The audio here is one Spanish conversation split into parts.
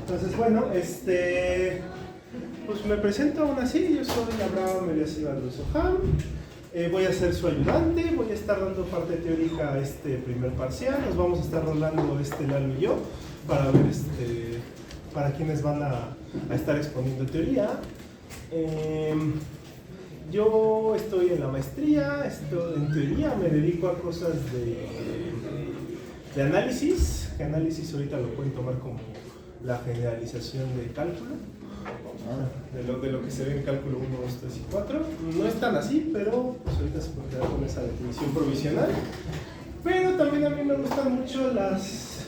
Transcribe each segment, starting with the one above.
Entonces, bueno, pues me presento aún así. Yo soy Abraham Eliasib Alonso-Ham. Voy a ser su ayudante. Voy a estar dando parte teórica a este primer parcial. Nos vamos a estar rolando Lalo y yo para ver para quienes van a estar exponiendo teoría. Yo estoy en la maestría, en teoría me dedico a cosas de análisis, que análisis ahorita lo pueden tomar como la generalización de cálculo, de lo que se ve en cálculo 1, 2, 3 y 4. No es tan así, pero pues ahorita se puede quedar con esa definición provisional. Pero también a mí me gustan mucho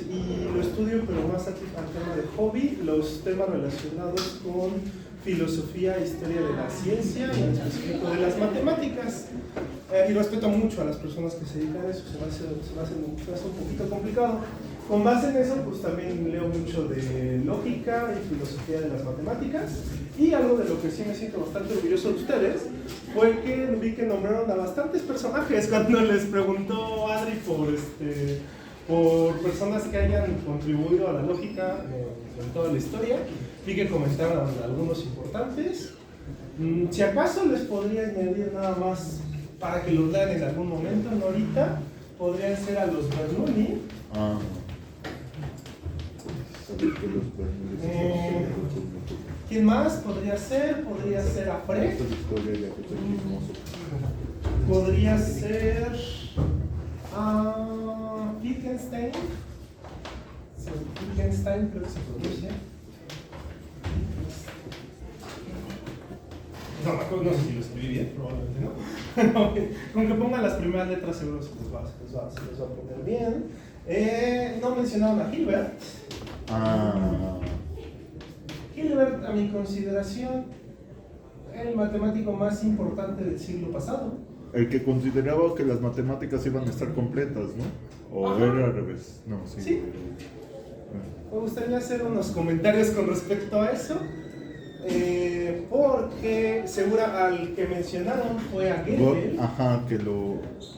y lo estudio, pero más al tema de hobby, los temas relacionados con filosofía, historia de la ciencia y en específico de las matemáticas. Y respeto mucho a las personas que se dedican a eso, se me hace un poquito complicado. Con base en eso, pues también leo mucho de lógica y filosofía de las matemáticas. Y algo de lo que sí me siento bastante orgulloso de ustedes fue que vi que nombraron a bastantes personajes cuando les preguntó Adri por personas que hayan contribuido a la lógica en toda la historia. Vi que comentaron algunos importantes. Si acaso les podría añadir nada más para que los lean en algún momento, no ahorita, podrían ser a los Bernoulli. ¿Quién más podría ser? Podría ser a Frey. Podría ser a Wittgenstein. Wittgenstein creo que se pronuncia. No sé si lo escribí bien, probablemente no. Con que pongan las primeras letras seguro se les va a poner bien. No mencionaron a Hilbert. Hilbert, a mi consideración, el matemático más importante del siglo pasado. El que consideraba que las matemáticas iban a estar completas, ¿no? ¿O era al revés? No, sí. ¿Sí? Me gustaría hacer unos comentarios con respecto a eso. Porque segura al que mencionaron fue a Gödel.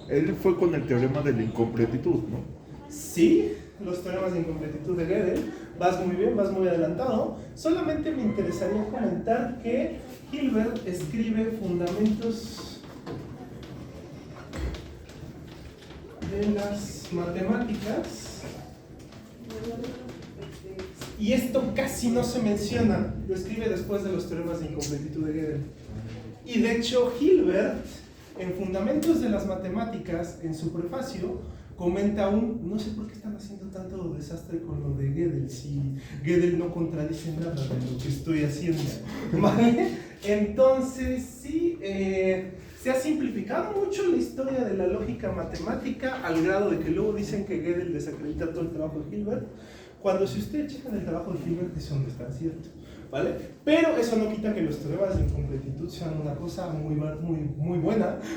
Él fue con el teorema de la incompletitud, ¿no? Sí, los teoremas de incompletitud de Gödel. Vas muy bien, vas muy adelantado. Solamente me interesaría comentar que Hilbert escribe fundamentos de las matemáticas. Y esto casi no se menciona, lo escribe después de los teoremas de incompletitud de Gödel. Y de hecho, Hilbert, en Fundamentos de las Matemáticas, en su prefacio, comenta no sé por qué están haciendo tanto desastre con lo de Gödel, si Gödel no contradice nada de lo que estoy haciendo, ¿vale? Entonces, sí, se ha simplificado mucho la historia de la lógica matemática, al grado de que luego dicen que Gödel desacredita todo el trabajo de Hilbert. Cuando si ustedes checan el trabajo de Hilbert, eso no está cierto, ¿vale? Pero eso no quita que los teoremas de incompletitud sean una cosa muy buena,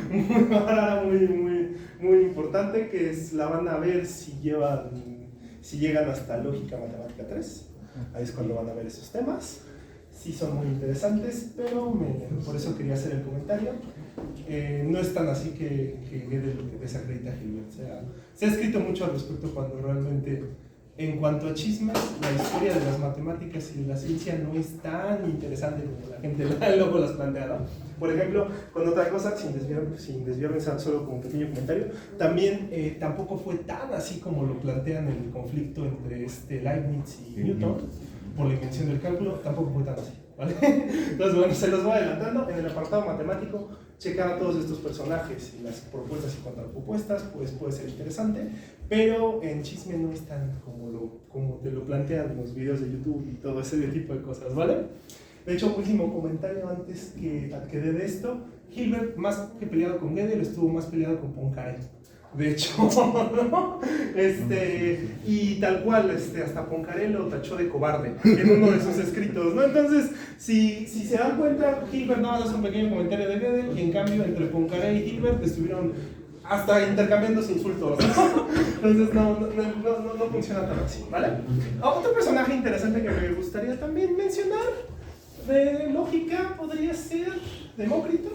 muy rara, muy importante, que la van a ver si llegan hasta lógica matemática 3. Ahí es cuando van a ver esos temas. Sí son muy interesantes, pero por eso quería hacer el comentario. No es tan así que Gödel desacredita a Hilbert. Se ha escrito mucho al respecto cuando realmente, en cuanto a chismes, la historia de las matemáticas y de la ciencia no es tan interesante como la gente luego las plantea, ¿no? Por ejemplo, con otra cosa, sin desviarme solo como un pequeño comentario, también tampoco fue tan así como lo plantean el conflicto entre Leibniz y Newton por la invención del cálculo, tampoco fue tan así, ¿vale? Entonces, bueno, se los voy adelantando. En el apartado matemático, checar a todos estos personajes y las propuestas y contrapropuestas, pues puede ser interesante, pero en chisme no es tan como te lo plantean los videos de YouTube y todo ese tipo de cosas, ¿vale? De hecho, último comentario antes que de esto, Hilbert, más que peleado con Gödel, estuvo más peleado con Poincaré. De hecho, ¿no? Y tal cual, hasta Poincaré lo tachó de cobarde en uno de sus escritos, ¿no? Entonces, si se dan cuenta, Hilbert nada más hace un pequeño comentario de Gödel, y en cambio, entre Poincaré y Hilbert estuvieron hasta intercambiándose insultos, ¿no? Entonces, no funciona tan así, ¿vale? Otro personaje interesante que me gustaría también mencionar de lógica podría ser Demócrito.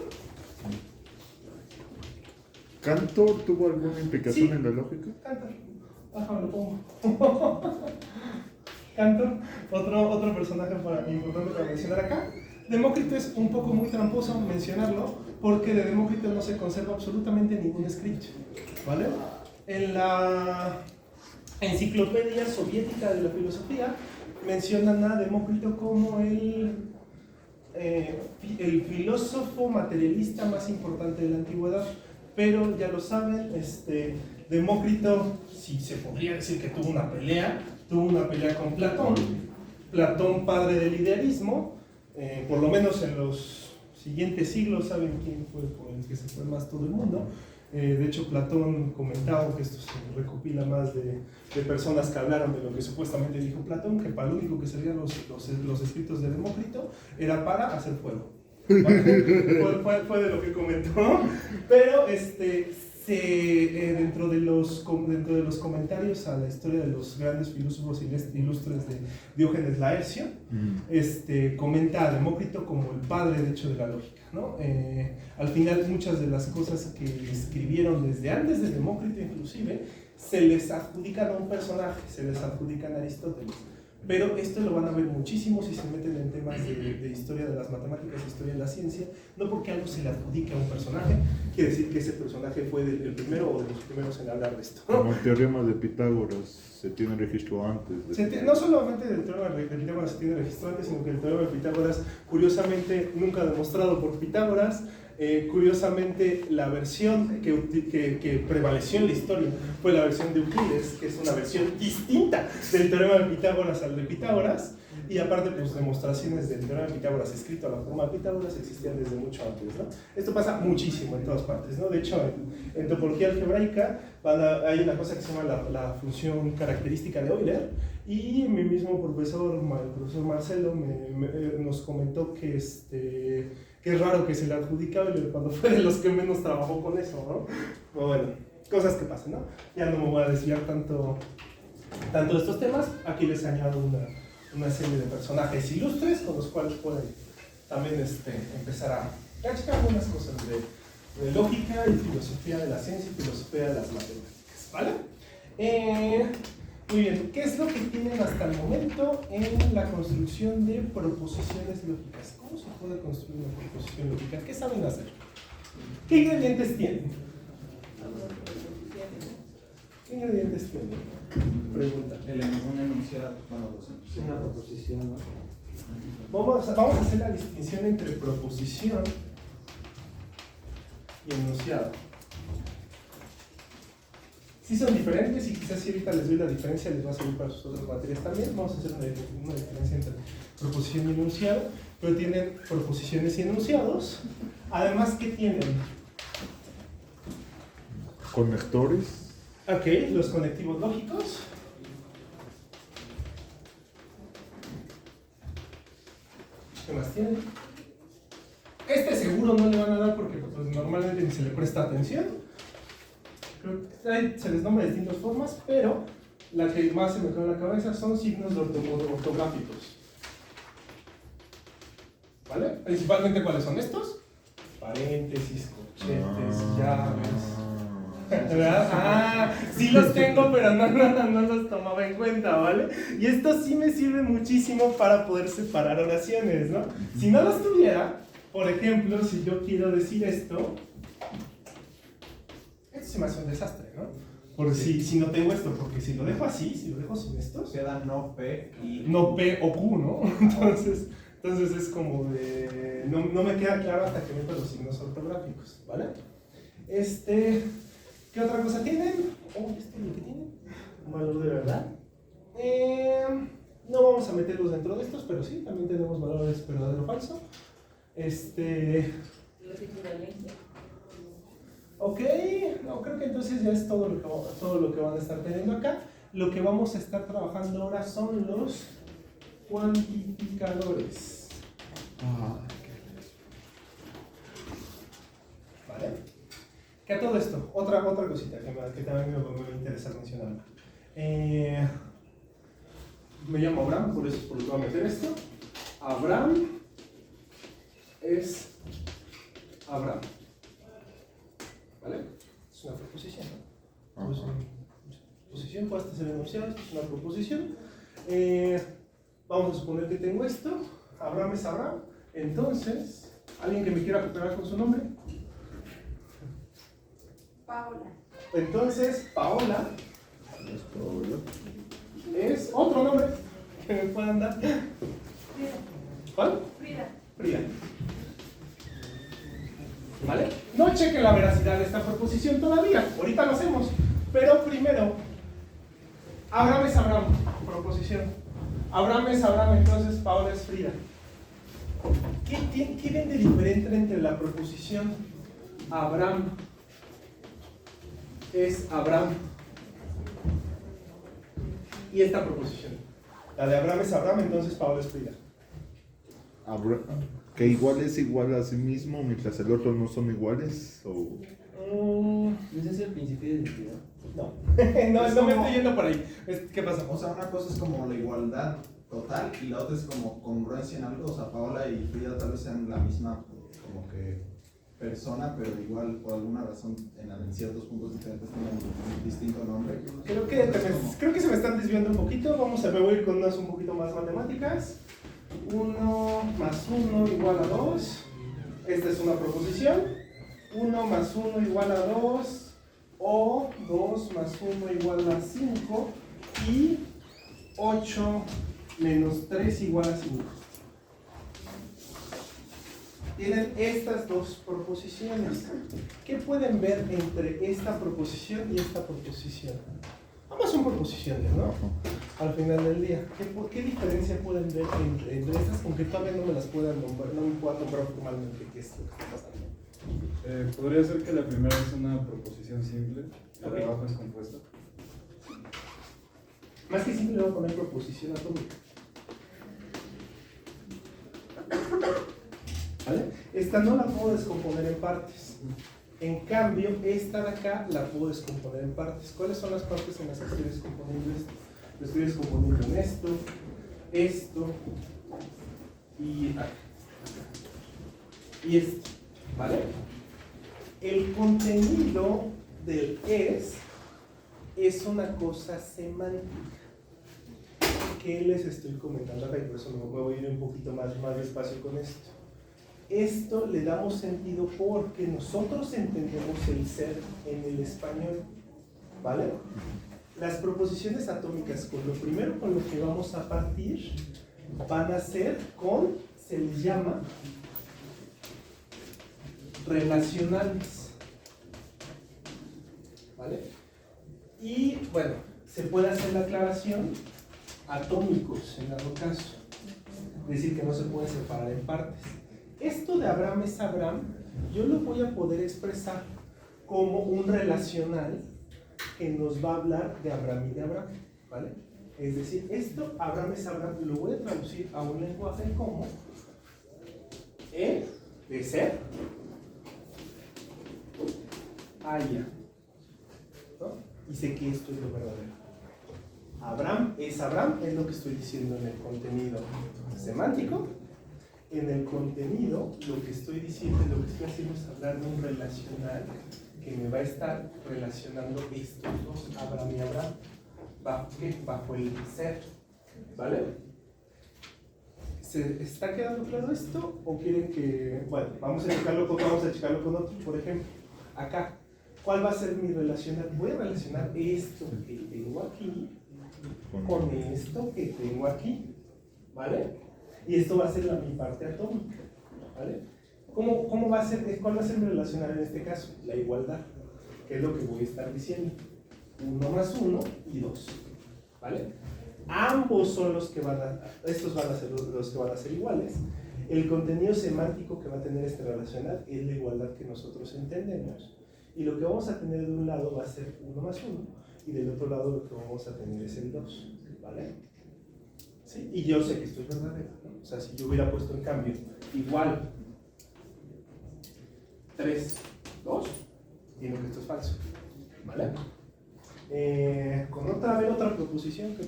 ¿Cantor tuvo alguna implicación en la lógica? Cantor. Ajá, lo pongo. Cantor, otro personaje importante para mencionar acá. Demócrito es un poco muy tramposo mencionarlo, porque de Demócrito no se conserva absolutamente ningún escrito, ¿vale? En la Enciclopedia Soviética de la Filosofía mencionan a Demócrito como el filósofo materialista más importante de la antigüedad, pero ya lo saben, Demócrito, sí se podría decir que tuvo una pelea con Platón padre del idealismo, por lo menos en los siguientes siglos saben quién fue por el que se fue más todo el mundo. De hecho, Platón comentaba que esto se recopila más de personas que hablaron de lo que supuestamente dijo Platón, que para lo único que servían los escritos de Demócrito era para hacer fuego. ¿Vale? fue de lo que comentó, pero dentro de los comentarios a la historia de los grandes filósofos ilustres de Diógenes Laercio, comenta a Demócrito como el padre de hecho de la lógica, ¿no? Al final muchas de las cosas que escribieron desde antes de Demócrito inclusive se les adjudican a un personaje, se les adjudican a Aristóteles. Pero esto lo van a ver muchísimo si se meten en temas de historia de las matemáticas, historia de la ciencia. No porque algo se le adjudique a un personaje, quiere decir que ese personaje fue el primero o de los primeros en hablar de esto, ¿no? Como el teorema de Pitágoras se tiene registro antes. No solamente del teorema de Pitágoras se tiene registro antes, sino que el teorema de Pitágoras, curiosamente, nunca demostrado por Pitágoras, curiosamente, la versión que prevaleció en la historia fue la versión de Euclides, que es una versión distinta del teorema de Pitágoras al de Pitágoras, y aparte, pues, demostraciones del teorema de Pitágoras escrito a la forma de Pitágoras existían desde mucho antes, ¿no? Esto pasa muchísimo en todas partes, ¿no? De hecho, en topología algebraica hay una cosa que se llama la función característica de Euler, y mi mismo profesor, el profesor Marcelo, nos comentó que que es raro que se le adjudica Euler cuando fue de los que menos trabajó con eso, ¿no? Pero bueno, cosas que pasan, ¿no? Ya no me voy a desviar tanto de estos temas. Aquí les añado una serie de personajes ilustres con los cuales pueden también empezar a checar algunas cosas de lógica y filosofía de la ciencia y filosofía de las matemáticas, ¿vale? Muy bien, ¿qué es lo que tienen hasta el momento en la construcción de proposiciones lógicas? ¿Cómo se puede construir una proposición lógica? ¿Qué saben hacer? ¿Qué ingredientes tienen? ¿Qué ingredientes tienen? Pregunta. Un enunciado, bueno, una proposición, ¿no? Vamos a hacer la distinción entre proposición y enunciado. Sí son diferentes y quizás si ahorita les doy la diferencia les va a servir para sus otras materias también. Vamos a hacer una diferencia entre proposición y enunciado, pero tienen proposiciones y enunciados. Además, ¿qué tienen? Conectores. Ok, los conectivos lógicos. ¿Qué más tienen? Seguro no le van a dar porque pues, normalmente ni se le presta atención. Creo que se les nombra de distintas formas, pero la que más se me quedó en la cabeza son signos ortográficos. ¿Vale? Principalmente, ¿cuáles son estos? Paréntesis, corchetes, llaves. ¿Verdad? Ah, sí los tengo, pero no los tomaba en cuenta, ¿vale? Y esto sí me sirve muchísimo para poder separar oraciones, ¿no? Si no los tuviera, por ejemplo, si yo quiero decir esto se me hace un desastre, ¿no? Por si no tengo esto, porque si lo dejo así, si lo dejo sin estos, queda no P y... no P o Q, ¿no? Entonces es como de... No me queda claro hasta que meto los signos ortográficos, ¿vale? ¿Qué otra cosa tienen? Oh, ¿esto es lo que tienen? Un valor de verdad. No vamos a meterlos dentro de estos, pero sí, también tenemos valores verdadero o falso. Los equivalentes. Ok, no, creo que entonces ya es todo lo que van a estar teniendo acá. Lo que vamos a estar trabajando ahora son los cuantificadores. ¿Vale? ¿Qué a todo esto? Otra cosita que también me interesa mencionar. Me llamo Abraham, por eso es por lo que voy a meter esto. Abraham es Abraham. ¿Vale? Es una proposición, ¿no? Pues, posición puede ser enunciado, esto es una proposición. Vamos a suponer que tengo esto. Abraham es Abraham. Entonces, ¿alguien que me quiera cooperar con su nombre? Paola. Entonces, Paola Es Paola. es otro nombre que me puedan dar. Frida. ¿Cuál? Frida. Frida. ¿Vale? No chequen la veracidad de esta proposición todavía. Ahorita lo hacemos. Pero primero, Abraham es Abraham. Proposición. Abraham es Abraham, entonces Paola es Frida. ¿Qué ven de diferente entre la proposición Abraham es Abraham y esta proposición? La de Abraham es Abraham, entonces Paola es Frida. Que igual es igual a sí mismo mientras el otro no son iguales. O... ¿No es ese el principio de identidad? No, Es no me como- estoy yendo por ahí. ¿Qué pasa? O sea, una cosa es como la igualdad total y la otra es como congruencia en algo. O sea, Paola y Frida tal vez sean la misma como que persona, pero igual por alguna razón en ciertos puntos diferentes tienen un distinto nombre. Creo que se me están desviando un poquito. Me voy a ir con unas un poquito más matemáticas. 1 más 1 igual a 2. Esta es una proposición. 1 más 1 igual a 2. O 2 más 1 igual a 5. Y 8 menos 3 igual a 5. Tienen estas dos proposiciones. ¿Qué pueden ver entre esta proposición y esta proposición? Ambas son proposiciones, ¿no? Al final del día. ¿Qué diferencia pueden ver entre estas? Aunque todavía no me las puedan nombrar, no me puedan nombrar formalmente qué es lo que está pasando. Podría ser que la primera es una proposición simple, la Ok. de abajo es compuesta. Más que simple, le voy a poner proposición atómica. ¿Vale? Esta no la puedo descomponer en partes. En cambio, esta de acá la puedo descomponer en partes. ¿Cuáles son las partes en las que estoy descomponiendo esto? Lo estoy descomponiendo en esto y acá. Y esto. ¿Vale? El contenido del es una cosa semántica. ¿Qué les estoy comentando acá? Y por eso me voy a ir un poquito más despacio con esto. Esto le damos sentido porque nosotros entendemos el ser en el español, ¿vale? Las proposiciones atómicas, con lo primero con lo que vamos a partir, van a ser se les llama relacionales, ¿vale? Y bueno, se puede hacer la aclaración atómicos en dado caso, es decir, que no se puede separar en partes. Esto de Abraham es Abraham, yo lo voy a poder expresar como un relacional que nos va a hablar de Abraham y de Abraham, ¿vale? Es decir, esto, Abraham es Abraham, lo voy a traducir a un lenguaje como de ser haya, ¿no? Y sé que esto es lo verdadero. Abraham es lo que estoy diciendo en el contenido semántico. En el contenido, lo que estoy diciendo, lo que estoy haciendo es hablar de un relacional que me va a estar relacionando estos dos, Abraham y Abraham, bajo el ser, ¿vale? ¿Se está quedando claro esto? ¿O quieren que, bueno, vamos a checarlo con otro? Por ejemplo, acá, ¿cuál va a ser mi relacional? Voy a relacionar esto que tengo aquí con esto que tengo aquí, ¿vale? Y esto va a ser mi parte atómica, ¿vale? ¿Cómo va a ser, cuál va a ser mi relacional en este caso? La igualdad, que es lo que voy a estar diciendo. 1 más 1 y 2, ¿vale? Ambos son los que estos van a ser los que van a ser iguales. El contenido semántico que va a tener este relacional es la igualdad que nosotros entendemos. Y lo que vamos a tener de un lado va a ser 1 más 1, y del otro lado lo que vamos a tener es el 2, ¿vale? ¿Sí? Y yo sé que esto es verdadero, ¿no? O sea, si yo hubiera puesto en cambio igual 3, 2, digo que esto es falso, ¿vale? Con otra proposición que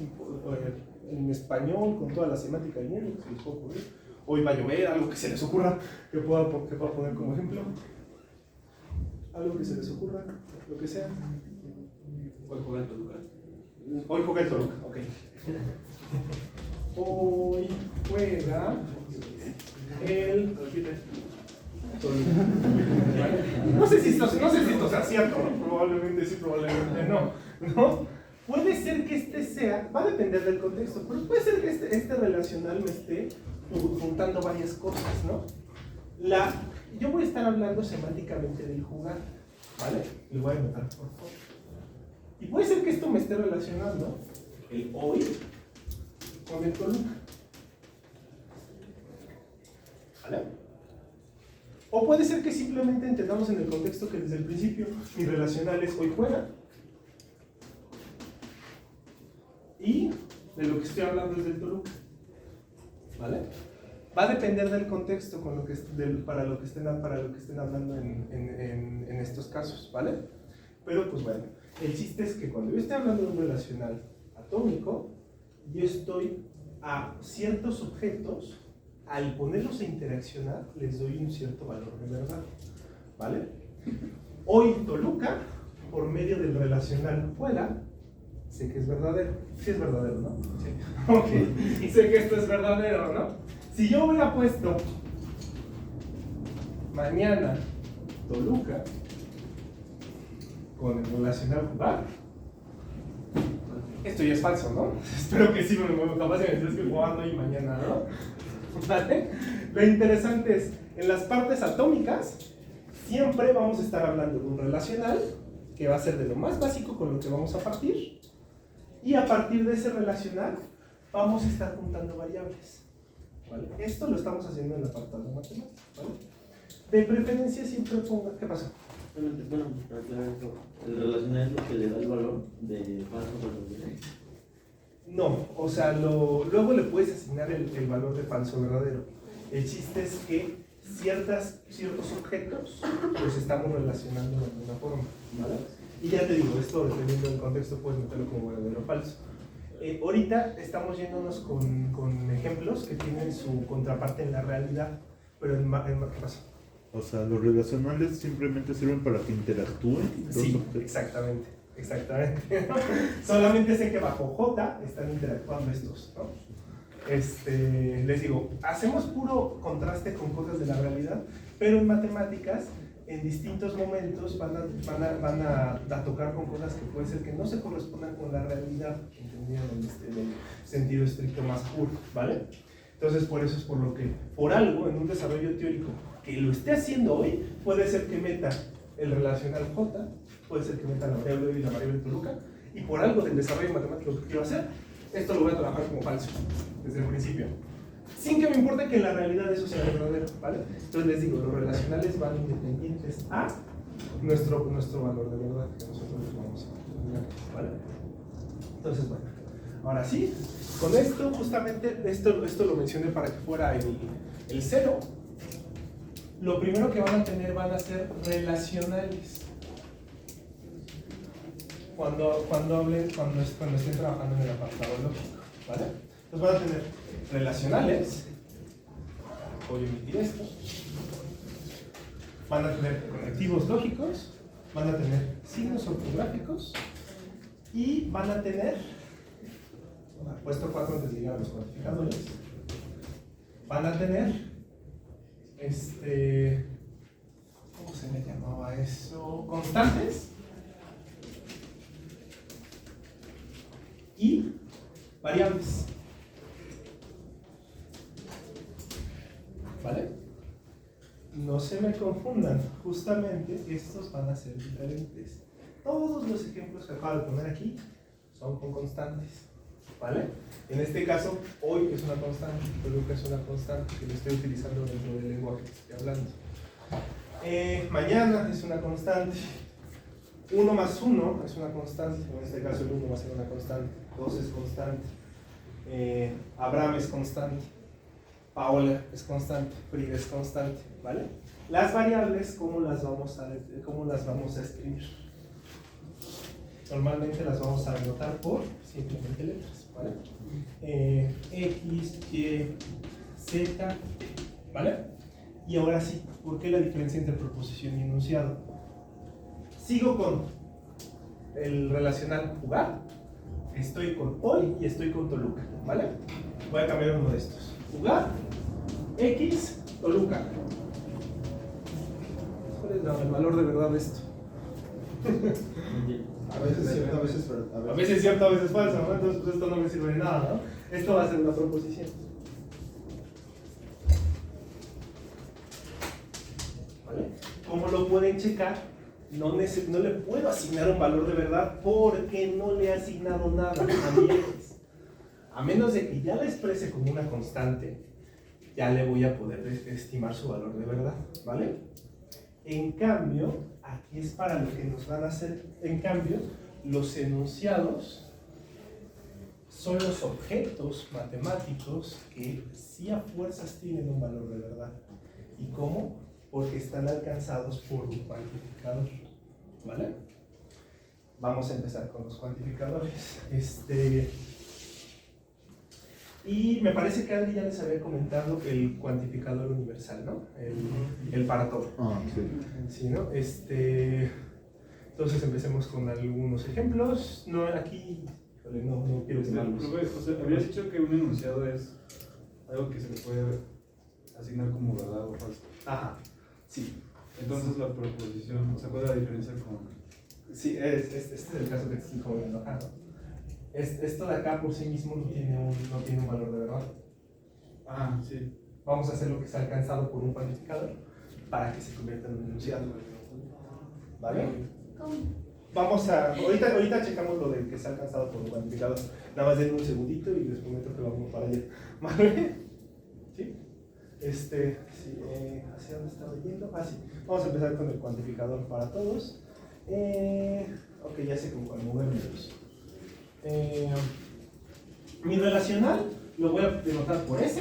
en español, con toda la semántica del mundo que se les puede ocurrir. Hoy va a llover, algo que se les ocurra, que pueda poner como ejemplo. Algo que se les ocurra, lo que sea. ¿Cuál juega en Toluca? Hoy juega el Toluca, ok. Hoy juega el Toluca. No sé si esto sea cierto, ¿no? Probablemente sí, probablemente no. Puede ser que este sea, va a depender del contexto, pero puede ser que este relacional me esté juntando varias cosas, ¿no? Yo voy a estar hablando semánticamente del jugar, ¿vale? Lo voy a anotar, por favor. Y puede ser que esto me esté relacionando el hoy con el Toluca, ¿vale? O puede ser que simplemente entendamos en el contexto que desde el principio mi relacional es hoy juega y de lo que estoy hablando es del Toluca, ¿vale? Va a depender del contexto para lo que estén hablando en estos casos, ¿vale? Pero pues bueno, el chiste es que cuando yo esté hablando de un relacional atómico, yo estoy a ciertos objetos, al ponerlos a interaccionar, les doy un cierto valor de verdad, ¿vale? Hoy Toluca, por medio del relacional juega, sé que es verdadero. Sí es verdadero, ¿no? Sí. Ok, sé que esto es verdadero, ¿no? Si yo hubiera puesto mañana Toluca con el relacional jugar, esto ya es falso, ¿no? Espero que sí me muevo capaz de decir que jugando hoy y mañana, ¿no? ¿Vale? Lo interesante es, en las partes atómicas, siempre vamos a estar hablando de un relacional que va a ser de lo más básico con lo que vamos a partir, y a partir de ese relacional vamos a estar juntando variables, ¿vale? Esto lo estamos haciendo en la apartado de matemáticas, ¿vale? De preferencia siempre ponga... ¿Qué pasa? Bueno, para aclarar esto, el relacional es lo que le da el valor de falso verdadero. No, o sea, luego le puedes asignar el valor de falso verdadero. El chiste es que ciertos objetos los estamos relacionando de alguna forma, ¿vale? Y ya te digo, esto dependiendo del contexto puedes meterlo como verdadero o falso. Ahorita estamos yéndonos con ejemplos que tienen su contraparte en la realidad, pero ¿qué pasa? O sea, los relacionales simplemente sirven para que interactúen. Sí, exactamente. Solamente sé que bajo J están interactuando estos, ¿no? Les digo, hacemos puro contraste con cosas de la realidad, pero en matemáticas, en distintos momentos van a tocar con cosas que puede ser que no se correspondan con la realidad, entendido en el sentido estricto más puro, ¿vale? Entonces, por eso es por lo que, por algo, en un desarrollo teórico que lo esté haciendo hoy, puede ser que meta el relacional J, puede ser que meta la variable hoy y la variable Toluca, y por algo del desarrollo matemático que quiero hacer, esto lo voy a trabajar como falso, desde el principio, sin que me importe que en la realidad eso sea verdadero, ¿vale? Entonces les digo, los relacionales van independientes a nuestro valor de verdad que nosotros les vamos a poner, ¿vale? Entonces, bueno, ahora sí, con esto, justamente, esto lo mencioné para que fuera el cero. Lo primero que van a tener van a ser relacionales. Cuando estén trabajando en el apartado lógico, ¿vale? Entonces van a tener relacionales, voy a omitir esto, van a tener conectivos lógicos, van a tener signos ortográficos y van a tener, puesto 4 antes de llegar a los cuantificadores, van a tener ¿cómo se le llamaba eso? Constantes y variables, ¿vale? No se me confundan, justamente estos van a ser diferentes. Todos los ejemplos que acabo de poner aquí son con constantes, ¿vale? En este caso, hoy es una constante, Toluca es una constante que lo estoy utilizando dentro del lenguaje que estoy hablando. Mañana es una constante, 1 más 1 es una constante, en este caso el 1 va a ser una constante, 2 es constante, Abraham es constante, Paola es constante, Frida es constante, ¿vale? Las variables, ¿cómo las vamos a escribir? Normalmente las vamos a anotar por simplemente letras, ¿vale? X, Y, Z, ¿vale? Y ahora sí, ¿por qué la diferencia entre proposición y enunciado? Sigo con el relacional jugar, Estoy con hoy y estoy con Toluca, ¿vale? Voy a cambiar uno de estos. Jugar, X, Toluca. ¿Cuál es el valor de verdad de esto? A veces es cierto, a veces A veces es cierto, a veces es falso, ¿no? Entonces pues, esto no me sirve de nada, ¿no? Esto va a ser una proposición. ¿Vale? ¿Cómo lo pueden checar? No le puedo asignar un valor de verdad porque no le he asignado nada a mi X. A menos de que ya la exprese como una constante, ya le voy a poder estimar su valor de verdad, ¿vale? En cambio, aquí es para lo que nos van a hacer, en cambio, los enunciados son los objetos matemáticos que sí a fuerzas tienen un valor de verdad. ¿Y cómo? Porque están alcanzados por un cuantificador, ¿vale? Vamos a empezar con los cuantificadores. Y me parece que Andy ya les había comentado el cuantificador universal, ¿no? El para todo. Sí. Sí, ¿no? Entonces empecemos con algunos ejemplos. No, aquí, no quiero quemarlos. Había dicho que un enunciado es algo que se le puede asignar como verdad o falso. Ajá, sí. Entonces la proposición, ¿cuál es la diferencia con...? Sí, este es el caso que te estoy comentando acá, ¿no? Esto de acá por sí mismo no tiene un valor de verdad. Sí. Vamos a hacer lo que está alcanzado por un cuantificador para que se convierta en un enunciado. ¿Vale? ¿Cómo? Vamos a... Ahorita checamos lo de que está alcanzado por un cuantificador. Nada más denme un segundito y les prometo que vamos para allá. ¿Vale? ¿Sí? Sí, ¿hacia dónde estaba yendo? Sí. Vamos a empezar con el cuantificador para todos. Ok, ya sé con cuál movernos. Mi relacional lo voy a denotar por S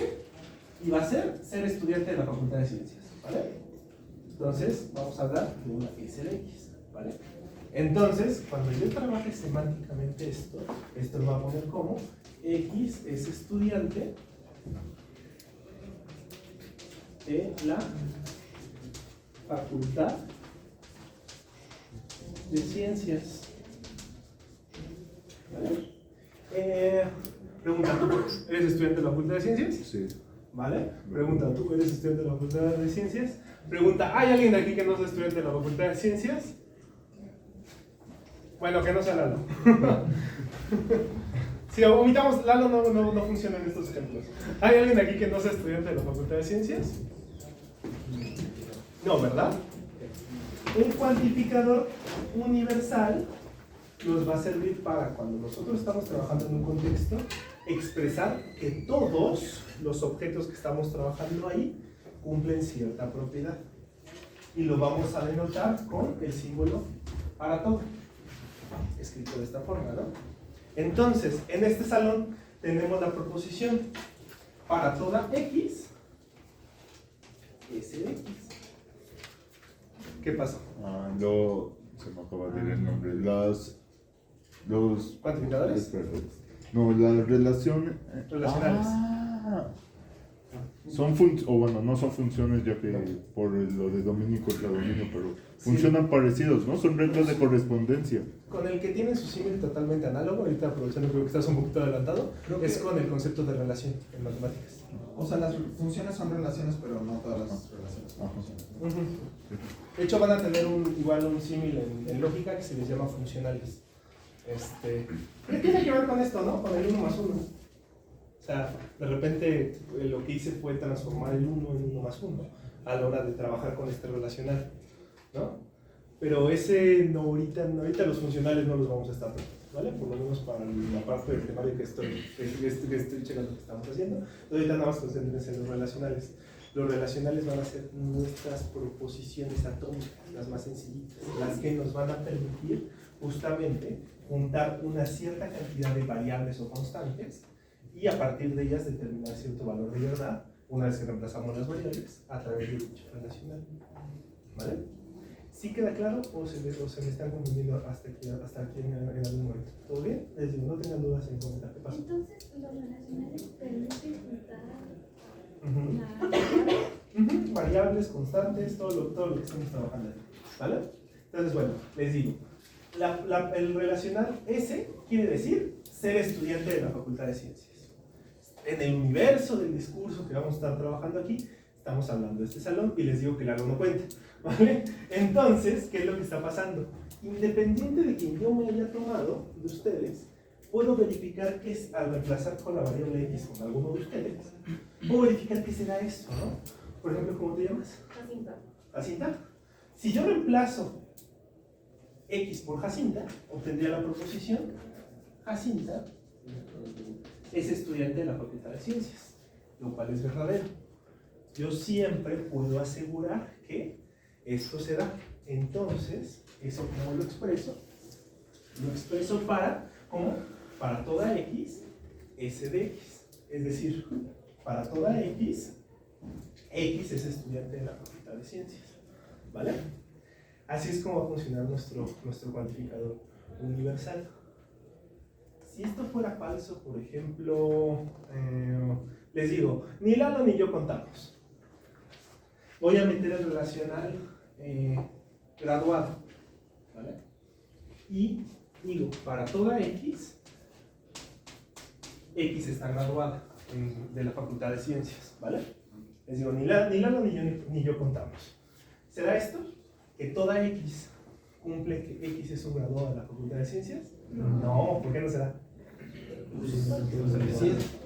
y va a ser estudiante de la Facultad de Ciencias, ¿vale? Entonces, vamos a hablar de una S de X, ¿vale? Entonces, cuando yo trabaje semánticamente esto lo va a poner como X es estudiante de la Facultad de Ciencias. ¿Vale? Pregunta, ¿tú eres estudiante de la Facultad de Ciencias? Sí. ¿Vale? Pregunta, ¿tú eres estudiante de la Facultad de Ciencias? Pregunta, ¿hay alguien aquí que no sea estudiante de la Facultad de Ciencias? Bueno, que no sea Lalo. Si omitamos Lalo, no funciona en estos ejemplos. ¿Hay alguien aquí que no sea estudiante de la Facultad de Ciencias? No, ¿verdad? Un cuantificador universal nos va a servir para, cuando nosotros estamos trabajando en un contexto, expresar que todos los objetos que estamos trabajando ahí cumplen cierta propiedad. Y lo vamos a denotar con el símbolo para todo, escrito de esta forma, ¿no? Entonces, en este salón tenemos la proposición para toda X, S de X. ¿Qué pasó? Se me acaba de ir el nombre. Los ¿Cuantificadores? espera. No, las relaciones. Relacionales. Son no son funciones, ya que por lo de dominio contra dominio, pero Sí. funcionan parecidos, ¿no? Son reglas de correspondencia. Con el que tiene su símil totalmente análogo, ahorita aprovechando creo que estás un poquito adelantado, Creo es que- con el concepto de relación en matemáticas. O sea, las funciones son relaciones, pero no todas las relaciones son Ajá. funciones. De hecho, van a tener igual un símil en lógica que se les llama funcionales. ¿Qué tiene que ver con esto, no? Con el 1 más 1. O sea, de repente lo que hice fue transformar el 1 en 1 más 1 a la hora de trabajar con este relacional, ¿no? Pero ahorita los funcionales no los vamos a estar tratando, ¿vale? Por lo menos para la parte del temario que estoy checando que estamos haciendo. Entonces, ahorita nada más concéntrense en los relacionales. Los relacionales van a ser nuestras proposiciones atómicas, las más sencillitas, las que nos van a permitir justamente juntar una cierta cantidad de variables o constantes y a partir de ellas determinar cierto valor de verdad una vez que reemplazamos las variables a través de dicho relacional. ¿Vale? ¿Sí queda claro o se me están confundiendo hasta aquí en algún momento? ¿Todo bien? Les digo, no tengan dudas en comentar qué pasa. Entonces, los relacionales permiten juntar Variables, constantes, todo lo que estamos trabajando aquí, ¿vale? Entonces, bueno, les digo, el relacional S quiere decir ser estudiante de la Facultad de Ciencias. En el universo del discurso que vamos a estar trabajando aquí, estamos hablando de este salón y les digo que Lalo no cuenta, ¿vale? Entonces, ¿qué es lo que está pasando? Independiente de quien yo me haya tomado de ustedes, puedo verificar que es, al reemplazar con la variable x con alguno de ustedes, puedo verificar qué será esto, ¿no? Por ejemplo, ¿cómo te llamas? Jacinta. Jacinta. Si yo reemplazo x por Jacinta, obtendría la proposición Jacinta es estudiante de la Facultad de Ciencias, lo cual es verdadero. Yo siempre puedo asegurar que esto se da. Entonces, ¿eso cómo lo expreso? Lo expreso para, ¿cómo? Para toda x, s de x. Es decir, para toda x, x es estudiante de la Facultad de Ciencias. ¿Vale? Así es como va a funcionar nuestro cuantificador universal. Si esto fuera falso, por ejemplo, les digo, ni Lalo ni yo contamos. Voy a meter el relacional graduado, ¿vale? Y digo, para toda x, x está graduada de la Facultad de Ciencias, ¿vale? Les digo, ni Lalo ni yo contamos. ¿Será esto? Que toda x cumple que x es un graduado de la Facultad de Ciencias. No, ¿por qué no será?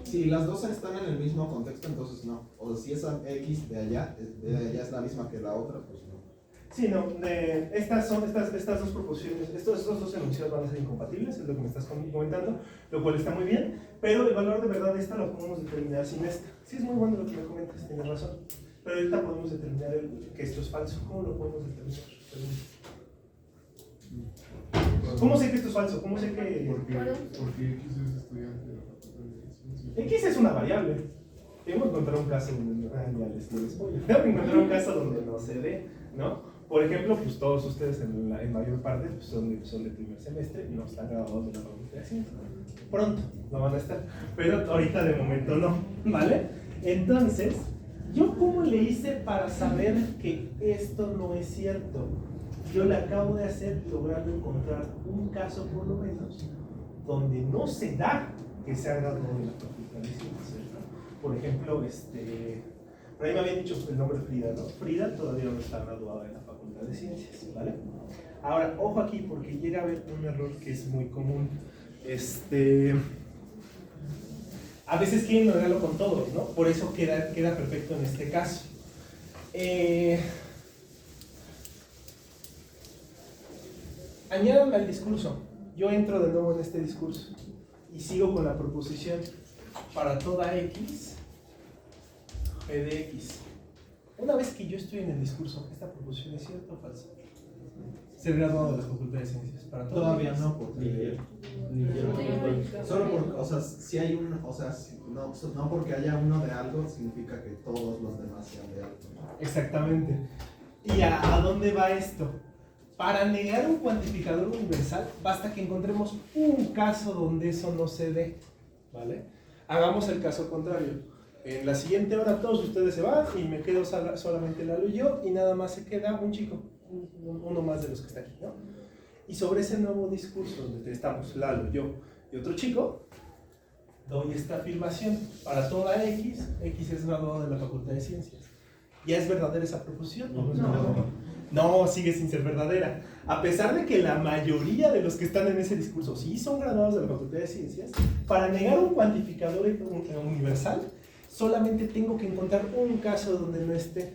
Si las dos están en el mismo contexto, entonces no. O si esa x de allá es la misma que la otra, pues no. Sí, no. Estas dos proposiciones, estos dos enunciados van a ser incompatibles, es lo que me estás comentando, lo cual está muy bien, pero el valor de verdad de esta lo podemos determinar sin esta. Sí, es muy bueno lo que me comentas, tienes razón. Pero ahorita podemos determinar que esto es falso. ¿Cómo lo podemos determinar? ¿Cómo sé que esto es falso? ¿Cómo sé que...? Porque X es estudiante de la Facultad de Ciencias. X es una variable. Tengo que encontrar un caso donde tengo que encontrar un caso donde no se dé, ¿no? Por ejemplo, pues todos ustedes en mayor parte pues, son de primer semestre y no están graduados de la Facultad de Ciencias. Pronto no van a estar, pero ahorita de momento no, ¿vale? Entonces, ¿yo cómo le hice para saber que esto no es cierto? Yo le acabo de hacer logrando encontrar un caso por lo menos donde no se da que se ha graduado de la Facultad de Ciencias, ¿no? Por ejemplo, por ahí me habían dicho el nombre Frida, ¿no? Frida todavía no está graduada de la Facultad de Ciencias, ¿vale? Ahora, ojo aquí porque llega a haber un error que es muy común. A veces quieren lograrlo con todos, ¿no? Por eso queda perfecto en este caso. Añádanme al discurso. Yo entro de nuevo en este discurso y sigo con la proposición para toda x, g de x. Una vez que yo estoy en el discurso, ¿esta proposición es cierta o falsa? Ser graduado de la Facultad de Ciencias. Para toda Todavía x. no, porque solo porque, o sea, si hay un, o sea, no porque haya uno de algo significa que todos los demás sean de algo, ¿no? Exactamente. ¿Y a dónde va esto? Para negar un cuantificador universal, basta que encontremos un caso donde eso no se dé, ¿vale? Hagamos el caso contrario. En la siguiente hora todos ustedes se van y me quedo solamente Lalo y yo, y nada más se queda un chico, uno más de los que está aquí, ¿no? Y sobre ese nuevo discurso donde estamos Lalo, yo y otro chico, doy esta afirmación. Para toda x, x es graduado de la Facultad de Ciencias. ¿Ya es verdadera esa proposición? No, sigue sin ser verdadera. A pesar de que la mayoría de los que están en ese discurso sí son graduados de la Facultad de Ciencias, para negar un cuantificador universal, solamente tengo que encontrar un caso donde no esté.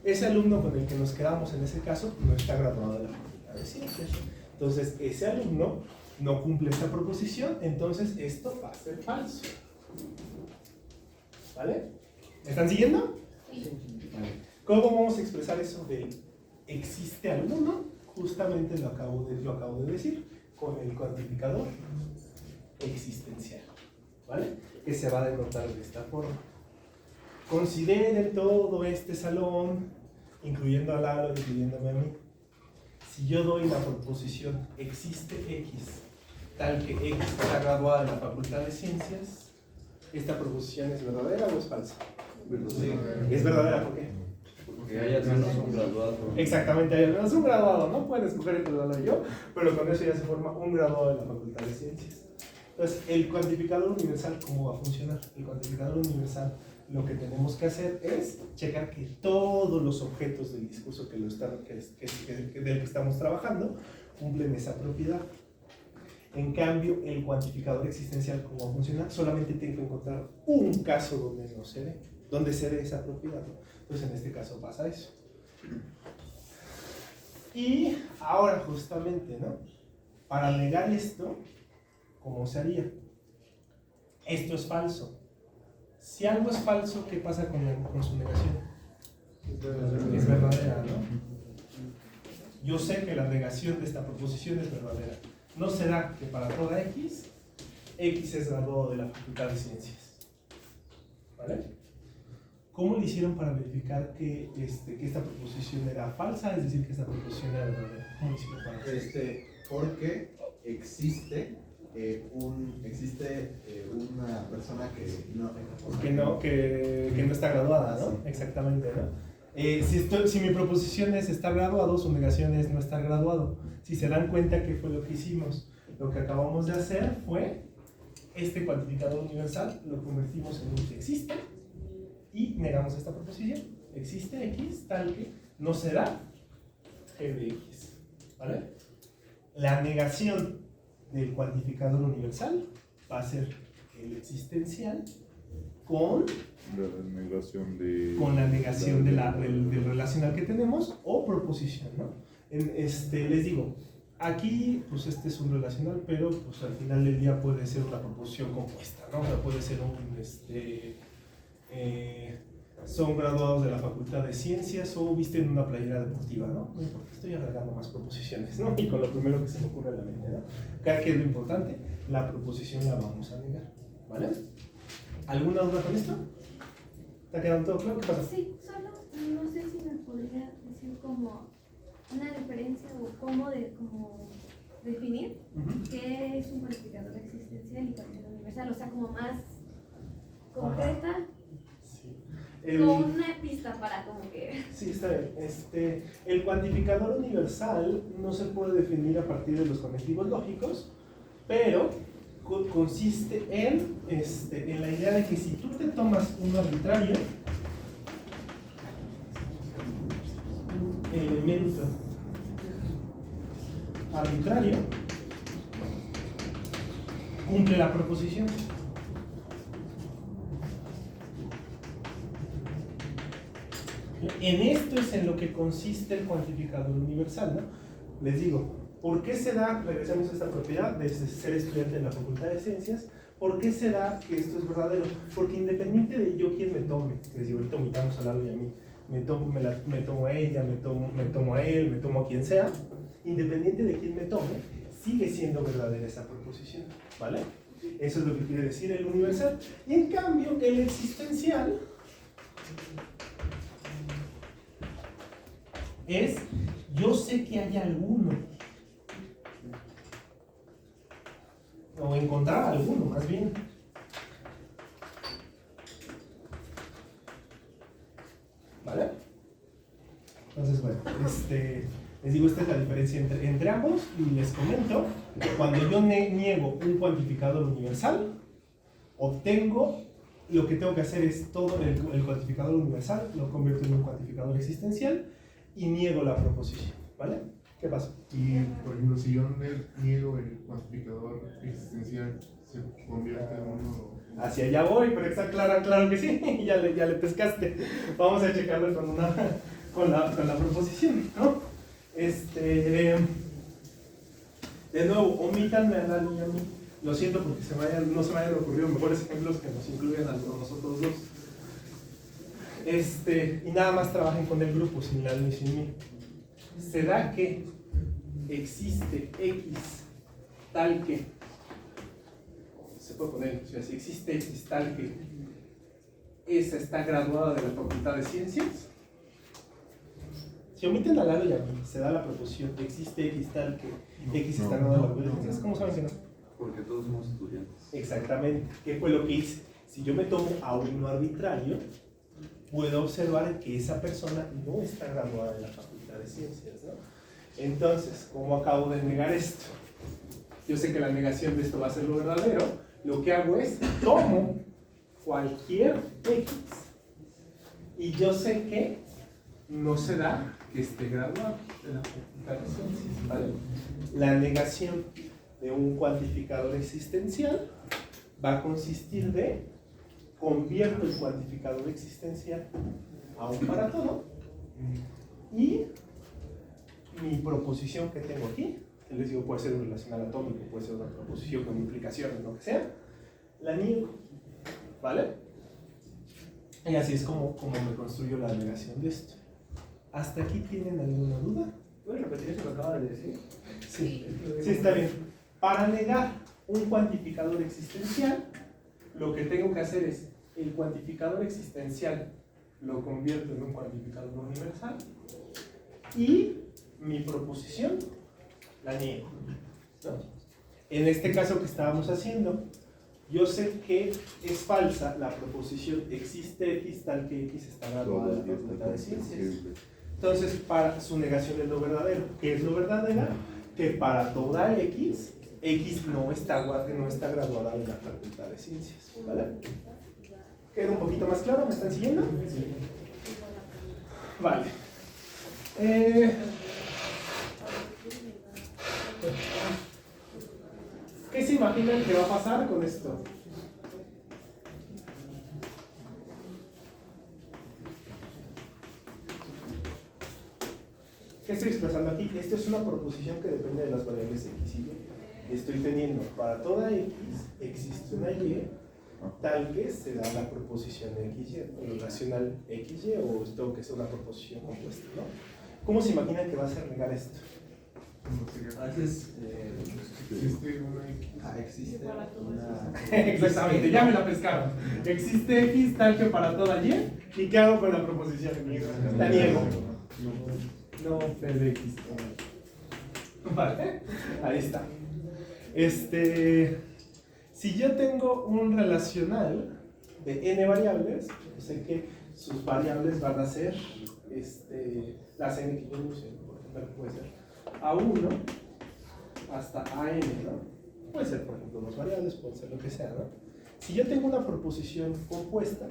Ese alumno con el que nos quedamos en ese caso no está graduado de la Facultad de Ciencias. Entonces, ese alumno no cumple esta proposición, entonces esto va a ser falso. ¿Vale? ¿Me están siguiendo? Sí. ¿Cómo vamos a expresar eso de existe alguno? Justamente lo acabo de decir, con el cuantificador existencial, ¿vale? Que se va a denotar de esta forma. Consideren todo este salón, incluyendo a Lalo, incluyéndome a mí. Si yo doy la proposición existe X, tal que X está graduada de la Facultad de Ciencias, ¿esta proposición es verdadera o es falsa? Sí. Es verdadera, ¿por qué? Porque hay al menos un graduado. Exactamente, hay al menos un graduado, no pueden escoger entre Lalo y yo, pero con eso ya se forma un graduado de la Facultad de Ciencias. Entonces, el cuantificador universal, ¿cómo va a funcionar? El cuantificador universal, lo que tenemos que hacer es checar que todos los objetos del discurso del que estamos trabajando cumplen esa propiedad. En cambio, el cuantificador existencial, ¿cómo va a funcionar? Solamente tengo que encontrar un caso donde no se dé, donde se dé esa propiedad, ¿no? Entonces, en este caso pasa eso. Y ahora, justamente, ¿no? Para negar esto, ¿cómo se haría? Esto es falso. Si algo es falso, ¿qué pasa con su negación? Es verdadera, ¿no? Yo sé que la negación de esta proposición es verdadera. ¿No será que para toda X, X es graduado de la Facultad de Ciencias? ¿Vale? ¿Cómo le hicieron para verificar que esta proposición era falsa? Es decir, que esta proposición era verdadera. ¿Cómo le hicieron para hacer esto? Porque existe una persona que no está graduada, ¿no? Sí. Exactamente, ¿no? Si mi proposición es estar graduado, su negación es no estar graduado. Si se dan cuenta, ¿qué fue lo que hicimos? Lo que acabamos de hacer fue este cuantificador universal, lo convertimos en un que existe y negamos esta proposición. Existe X tal que no será G de X, ¿vale? La negación del cuantificador universal va a ser el existencial con la negación del relacional que tenemos o proposición, ¿no? Les digo, aquí pues este es un relacional, pero pues al final del día puede ser una proposición compuesta, ¿no? O sea, puede ser son graduados de la Facultad de Ciencias o visten una playera deportiva, ¿no? No importa, estoy agregando más proposiciones, ¿no? Y con lo primero que se me ocurre a la mente, ¿no? ¿Qué es lo importante? La proposición la vamos a negar, ¿vale? ¿Alguna duda con esto? ¿Está quedando todo claro? ¿Qué pasa? Sí, solo no sé si me podría decir como una diferencia o cómo definir qué es un cuantificador existencial y cuantificador universal, o sea, como más concreta. Como una pista para como que... Sí, está bien. El cuantificador universal no se puede definir a partir de los conectivos lógicos, pero consiste en la idea de que si tú te tomas un arbitrario, un elemento arbitrario, cumple la proposición. En esto es en lo que consiste el cuantificador universal, ¿no? Les digo, ¿por qué se da, regresamos a esta propiedad de ser estudiante en la Facultad de Ciencias, ¿por qué se da que esto es verdadero? Porque independiente de yo quién me tome, les digo, ahorita invitamos a Lalo y a mí, me tomo a ella, me tomo a él, me tomo a quien sea, independiente de quién me tome, sigue siendo verdadera esa proposición, ¿vale? Eso es lo que quiere decir el universal. Y en cambio, el existencial es, yo sé que hay alguno, o encontrar alguno, más bien. ¿Vale? Entonces, bueno, les digo, esta es la diferencia entre ambos, y les comento, cuando yo niego un cuantificador universal, obtengo, lo que tengo que hacer es todo el cuantificador universal, lo convierto en un cuantificador existencial, y niego la proposición, ¿vale? ¿Qué pasa? Y, por ejemplo, si yo niego el cuantificador existencial, se convierte en uno... Hacia allá voy, pero está claro que sí, ya le pescaste. Vamos a checarlo con la proposición, ¿no? De nuevo, omítanme a Lalo y a mí. Lo siento porque no se me hayan ocurrido mejores ejemplos que nos incluyan a nosotros dos. Y nada más trabajen con el grupo, sin Lalo y sin mí. ¿Será que existe X tal que, se puede poner, o sea, si existe X tal que esa está graduada de la Facultad de Ciencias? Si omiten a Lalo y a mí, se da la proposición que existe X tal que X está graduada de la Facultad de Ciencias. ¿Cómo saben que no? Porque todos somos estudiantes. Exactamente. ¿Qué fue lo que hice? Si yo me tomo a uno arbitrario, puedo observar que esa persona no está graduada de la Facultad de Ciencias, ¿no? Entonces, ¿cómo acabo de negar esto? Yo sé que la negación de esto va a ser lo verdadero. Lo que hago es tomo cualquier X y yo sé que no se da que esté graduado de la facultad de ciencias, ¿vale? La negación de un cuantificador existencial va a consistir de convierto el cuantificador existencial a un para todo y mi proposición que tengo aquí, que les digo puede ser un relacional atómico, puede ser una proposición con implicaciones, lo que sea, la niego, ¿vale? Y así es como me construyo la negación de esto. ¿Hasta aquí tienen alguna duda? ¿Puedes repetir eso que acabas de decir? Sí, sí, está bien. Para negar un cuantificador existencial, lo que tengo que hacer es el cuantificador existencial lo convierto en un cuantificador universal y mi proposición la niego, ¿no? En este caso que estábamos haciendo, yo sé que es falsa la proposición existe X tal que X está graduada en la facultad de ciencias. Entonces, para su negación es lo verdadero. ¿Qué es lo verdadero? Que para toda X, X no está graduada en la facultad de ciencias, ¿vale? ¿Queda un poquito más claro? ¿Me están siguiendo? Vale. ¿Qué se imaginan que va a pasar con esto? ¿Qué estoy expresando aquí? Esto es una proposición que depende de las variables X y Y. Estoy teniendo para toda X existe una Y tal que se da la proposición XY, o relacional XY, o esto que es una proposición compuesta, ¿no? ¿Cómo se imaginan que va a ser negar esto? Haces, Existe una X. existe una... Exactamente, ya me la pescaron. Existe X tal que para toda Y. ¿Y qué hago con la proposición? La niego. No, PDX. Vale, ahí está. Si yo tengo un relacional de n variables, yo sé que sus variables van a ser las n que yo use, por ejemplo, puede ser A1 hasta AN, ¿no? Puede ser, por ejemplo, dos variables, puede ser lo que sea, ¿no? Si yo tengo una proposición compuesta,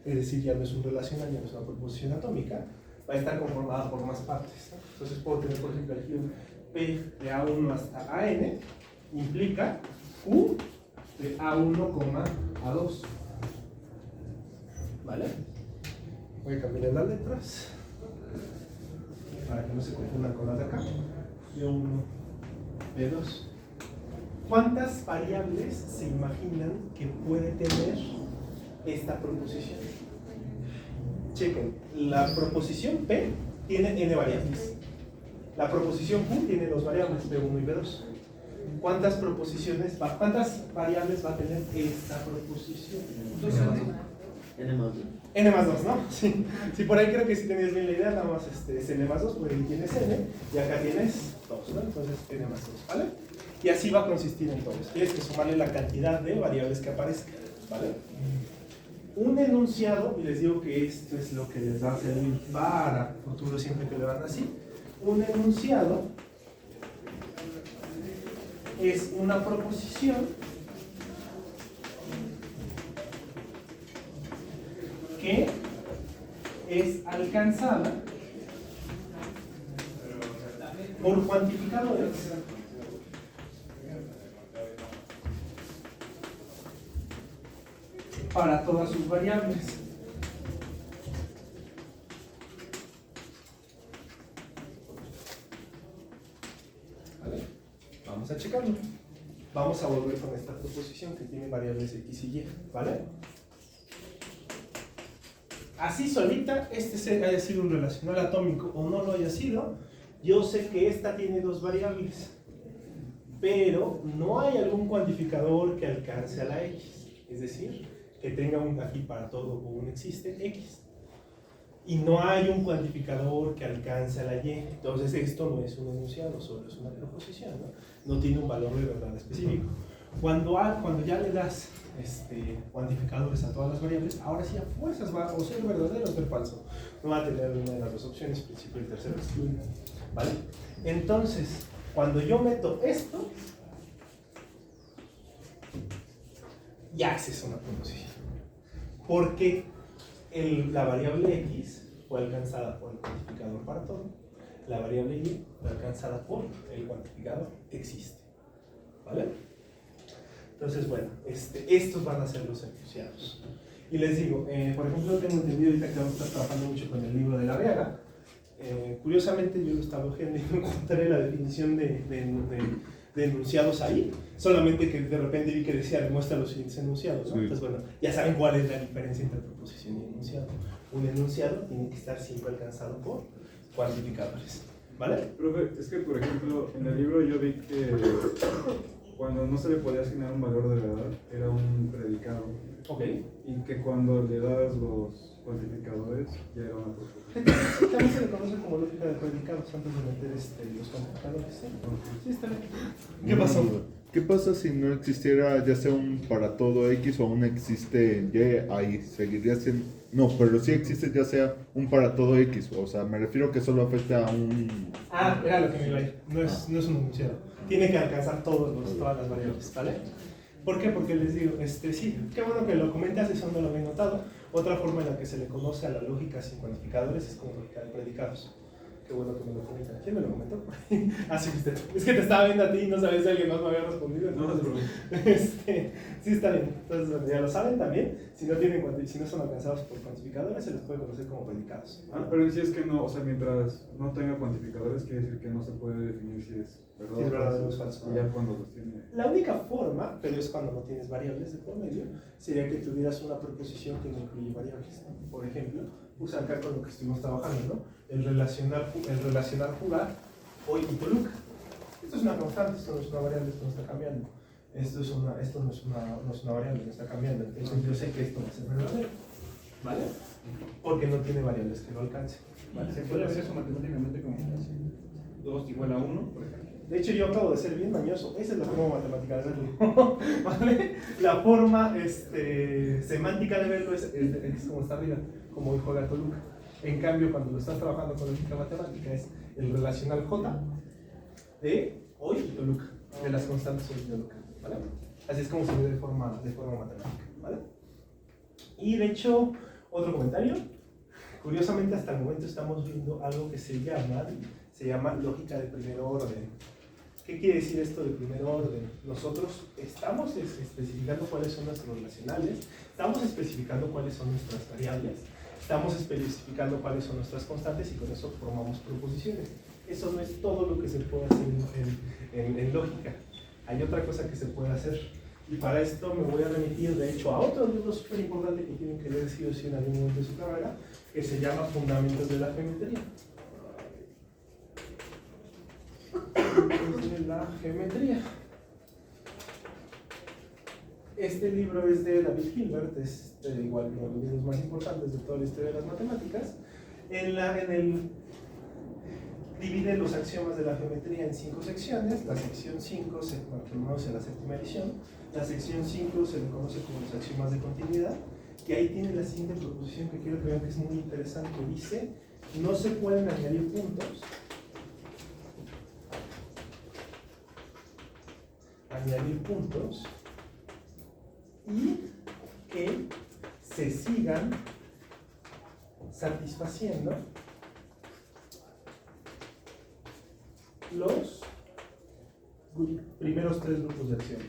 es decir, ya no es un relacional, ya no es una proposición atómica, va a estar conformada por más partes, ¿no? Entonces puedo tener, por ejemplo, aquí un P de A1 hasta AN, implica Q de A1, A2. ¿Vale? Voy a cambiar las letras para que no se confundan con las de acá. B1, B2. ¿Cuántas variables se imaginan que puede tener esta proposición? Chequen, la proposición P tiene n variables. La proposición Q tiene dos variables, B1 y B2. ¿Cuántas variables va a tener esta proposición? N más 2. N más 2, ¿no? Sí. Sí, por ahí creo que si tenías bien la idea, nada más es N más 2, porque ahí tienes N y acá tienes 2, ¿no? Entonces N más 2, ¿vale? Y así va a consistir en todos. Tienes que sumarle la cantidad de variables que aparezcan, ¿vale? Un enunciado, y les digo que esto es lo que les va a servir para futuro siempre que lo hagan así. Un enunciado es una proposición que es alcanzada por cuantificadores para todas sus variables. ¿Vale? Vamos a checarlo. Vamos a volver con esta proposición que tiene variables X y Y, ¿vale? Así solita, haya sido un relacional atómico o no lo haya sido, yo sé que esta tiene dos variables, pero no hay algún cuantificador que alcance a la X, es decir, que tenga un aquí para todo o un existe X. Y no hay un cuantificador que alcance a la Y. Entonces esto no es un enunciado, solo es una proposición, ¿no? No tiene un valor de verdad específico. Cuando ya le das cuantificadores a todas las variables, ahora sí a fuerzas va o ser verdadero o ser falso. No va a tener una de las dos opciones, principio y tercero excluido, ¿vale? Entonces, cuando yo meto esto, ya es una proposición. Porque la variable x fue alcanzada por el cuantificador para todo, la variable y fue alcanzada por el cuantificador existe. ¿Vale? Entonces, bueno, estos van a ser los enunciados. Y les digo, por ejemplo, tengo entendido ahorita que vamos a estar trabajando mucho con el libro de la Arriaga. Curiosamente, yo lo estaba viendo y no encontré la definición de enunciados ahí, solamente que de repente vi que decía demuestra los siguientes enunciados, ¿no? Sí. Entonces, bueno, ya saben cuál es la diferencia entre proposición y enunciado. Un enunciado tiene que estar siempre alcanzado por cuantificadores, ¿vale? Profe, es que por ejemplo, en el libro yo vi que cuando no se le podía asignar un valor de verdad, era un predicado. Ok. Y que cuando le das los cuantificadores, ya era una proposición. También se le conoce como lógica de predicados antes de meter los cuantificadores. Sí, está bien. ¿Qué pasó? ¿Qué pasa si no existiera ya sea un para todo X o un existe Y? Ahí seguiría siendo... No, pero sí existe ya sea un para todo X. O sea, me refiero que solo afecta a un... Ah, era lo que me iba a ir. No es un enunciado. Tiene que alcanzar todas las variables, ¿vale? ¿Por qué? Porque les digo, sí, qué bueno que lo comentas, eso no lo había notado. Otra forma en la que se le conoce a la lógica sin cuantificadores es como lógica de predicados. Qué bueno que me lo comentan. ¿Quién me lo comentó? Ah, sí, usted. Es que te estaba viendo a ti y no sabes si alguien más me había respondido. No, Sí, está bien. Entonces, bueno, ya lo saben también. Si no son alcanzados por cuantificadores, se les puede conocer como predicados. Ah, pero en sí es que no, o sea, mientras no tenga cuantificadores, quiere decir que no se puede definir si es verdad Si es verdadero o o es falso. Y ya cuando los tiene. La única forma, pero es cuando no tienes variables de por medio, sería que tuvieras una proposición que no incluye variables, ¿no? Por ejemplo, usa acá con lo que estuvimos trabajando, ¿no? El relacionar jugar hoy y Toluca. Esto es una constante, esto no es una variable, esto no está cambiando. Esto no es una variable, no está cambiando. Entonces yo sé que esto va a ser verdadero, ¿vale? Porque no tiene variables que lo alcancen, ¿vale? ¿Se puede hacer eso matemáticamente como 2 igual a 1, por ejemplo? De hecho, yo acabo de ser bien mañoso. Esa es la forma matemática de verlo. ¿Vale? La forma semántica de verlo es como está arriba, como dijo la Toluca. En cambio, cuando lo estás trabajando con lógica matemática, es el relacional J de hoy y Toluca, de las constantes hoy y Toluca. ¿Vale? Así es como se ve de forma matemática. ¿Vale? Y de hecho, otro comentario. Curiosamente, hasta el momento estamos viendo algo que se llama lógica de primer orden. ¿Qué quiere decir esto de primer orden? Nosotros estamos especificando cuáles son nuestros relacionales, estamos especificando cuáles son nuestras variables, estamos especificando cuáles son nuestras constantes y con eso formamos proposiciones. Eso no es todo lo que se puede hacer en lógica. Hay otra cosa que se puede hacer. Y para esto me voy a remitir, de hecho, a otro libro súper importante que tienen que leer sí o sí en algún momento de su carrera, que se llama Fundamentos de la Geometría. De la geometría. Este libro es de David Hilbert, es igual uno de los libros más importantes de toda la historia de las matemáticas. Divide los axiomas de la geometría en 5 secciones. La sección 5 se conoce en la séptima edición. La sección 5 se le conoce como los axiomas de continuidad. Y ahí tiene la siguiente proposición que quiero que vean que es muy interesante. Dice, no se pueden añadir puntos y que se sigan satisfaciendo los primeros 3 grupos de acciones.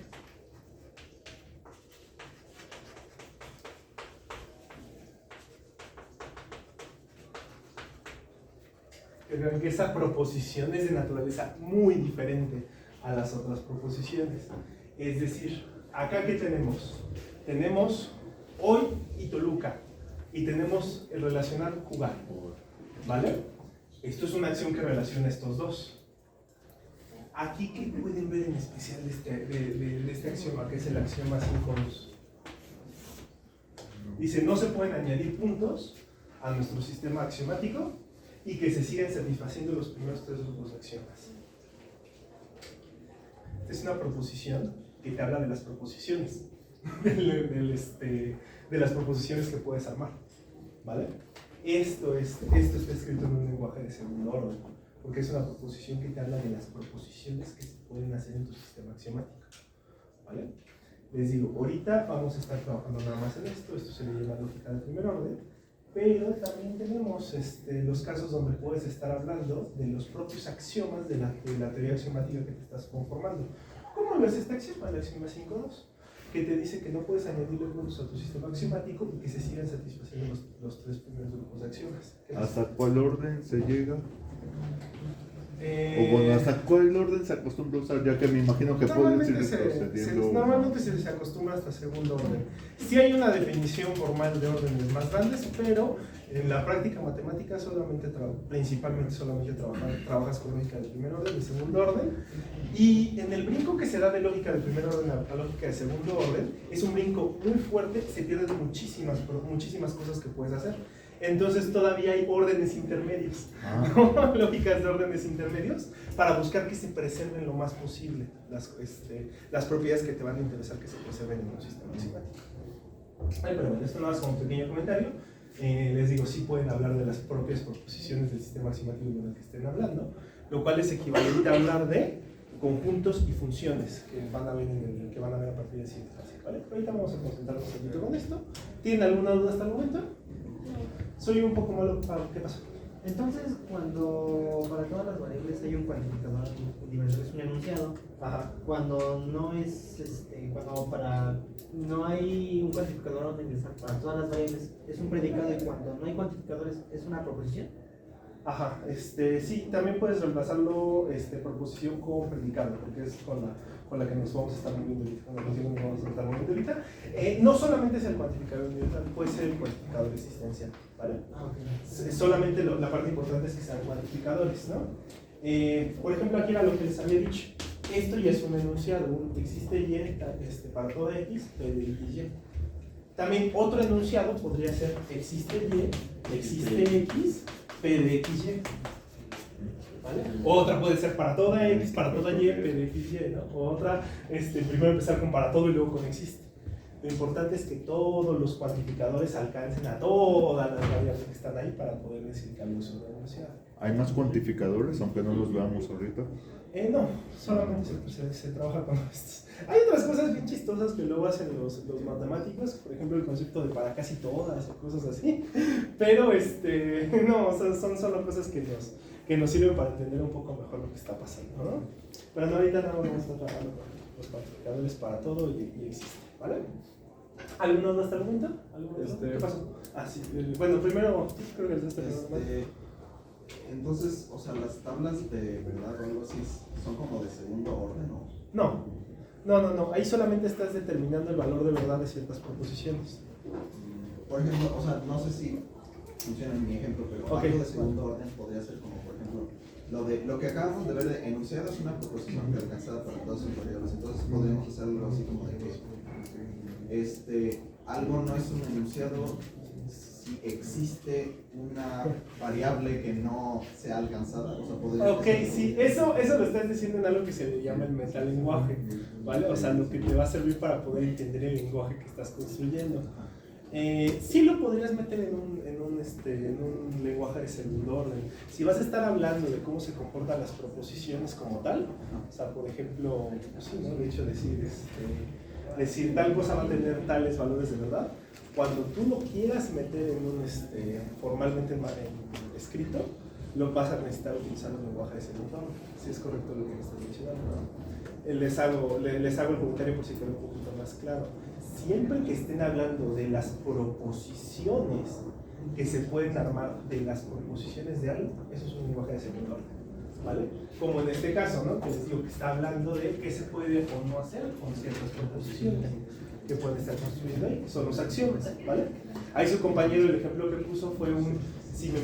Que vean que esa proposición es de naturaleza muy diferente a las otras proposiciones. Es decir, acá ¿qué tenemos? Tenemos hoy y Toluca y tenemos el relacionar jugar, ¿vale? Esto es una acción que relaciona estos dos. Aquí, ¿qué pueden ver en especial de este axioma, que es el axioma 5.2? Dice, no se pueden añadir puntos a nuestro sistema axiomático y que se sigan satisfaciendo los primeros 3 grupos de axiomas. Esta es una proposición que te habla de las proposiciones, de las proposiciones que puedes armar, ¿vale? Esto está escrito en un lenguaje de segundo orden, porque es una proposición que te habla de las proposiciones que se pueden hacer en tu sistema axiomático, ¿vale? Les digo, ahorita vamos a estar trabajando nada más en esto sería la lógica del primer orden, pero también tenemos los casos donde puedes estar hablando de los propios axiomas de la teoría axiomática que te estás conformando. ¿Cómo ves este axioma? El axioma 5.2, que te dice que no puedes añadirle puntos a tu sistema axiomático y que se sigan satisfaciendo los tres primeros grupos de axiomas. ¿Hasta cuál orden se llega? O bueno, ¿hasta cuál orden se acostumbra a usar? Ya que me imagino que puedes ir retrocediendo. Normalmente se acostumbra hasta segundo orden. Sí hay una definición formal de órdenes más grandes, pero en la práctica matemática principalmente solamente trabajas con lógica de primer orden y segundo orden. Y en el brinco que se da de lógica de primer orden a lógica de segundo orden, es un brinco muy fuerte, se pierden muchísimas cosas que puedes hacer. Entonces todavía hay órdenes intermedios, ¿no? Lógicas de órdenes intermedios, para buscar que se preserven lo más posible las propiedades que te van a interesar que se preserven en un sistema axiomático. Pero bueno, esto no es como un pequeño comentario. Les digo, sí pueden hablar de las propias proposiciones del sistema axiomático en el que estén hablando, lo cual es equivalente a hablar de conjuntos y funciones que van a ver a partir del siguiente clase, ¿vale? Ahorita vamos a concentrarnos un poquito con esto. ¿Tienen alguna duda hasta el momento? Soy un poco malo para... ¿Qué pasa? Entonces, cuando para todas las variables hay un cuantificador universal, es un enunciado. Ajá. Cuando no es, no hay un cuantificador universal para todas las variables, es un predicado, y cuando no hay cuantificadores, es una proposición. Ajá, sí, también puedes reemplazarlo proposición con predicado, porque es con la que nos vamos a estar moviendo ahorita, no solamente es el cuantificador universal, puede ser el cuantificador existencial, ¿vale? Okay. Solamente la parte importante es que sean cuantificadores, ¿no? Por ejemplo, aquí era lo que les había dicho. Esto ya es un enunciado, existe y para toda x, p de xy. También otro enunciado podría ser existe y, existe x, p de xy. ¿Vale? Otra puede ser para toda x, para toda y, p de xy, ¿no? O otra, primero empezar con para todo y luego con existe. Lo importante es que todos los cuantificadores alcancen a todas las variables que están ahí para poder decir que algo es una enunciado. ¿Hay más cuantificadores, aunque no los veamos ahorita? No, solamente se trabaja con estos. Hay otras cosas bien chistosas que luego hacen los matemáticos, por ejemplo el concepto de para casi todas o cosas así, pero no, o sea, son solo cosas que nos sirven para entender un poco mejor lo que está pasando, ¿no? Pero no, ahorita no vamos a estar trabajando con los cuantificadores para todo y existe, ¿vale? ¿Alguno duda hasta el momento? ¿Qué pasó? Sí, bueno, primero, creo que entonces, o sea, las tablas de verdad o algo así son como de segundo orden, ¿no? No, ahí solamente estás determinando el valor de verdad de ciertas proposiciones. Por ejemplo, o sea, no sé si funciona en mi ejemplo, pero algo de segundo orden podría ser como, por ejemplo, lo que acabamos de ver de enunciado es una proposición alcanzada para todas sus variables, entonces podríamos hacer algo así como de que algo no es un enunciado si existe una variable que no sea alcanzada, o sea, podría... Ok, sí, eso lo estás diciendo en algo que se le llama el metalenguaje, ¿vale? O sea, lo que te va a servir para poder entender el lenguaje que estás construyendo. Sí lo podrías meter en un lenguaje de segundo orden. Si vas a estar hablando de cómo se comportan las proposiciones como tal, o sea, por ejemplo, sí, ¿no? De hecho, decir tal cosa va a tener tales valores de verdad. Cuando tú lo quieras meter en formalmente en escrito, lo vas a necesitar utilizar un lenguaje de segundo orden. Si es correcto lo que me estás mencionando, ¿no? Les hago el comentario por si queda un poquito más claro. Siempre que estén hablando de las proposiciones que se pueden armar de las proposiciones de algo, eso es un lenguaje de segundo orden, ¿vale? Como en este caso, ¿no? Que les digo que está hablando de qué se puede o no hacer con ciertas proposiciones que pueden estar construyendo ahí, son los axiomas, ¿vale? Ahí su compañero, el ejemplo que puso fue si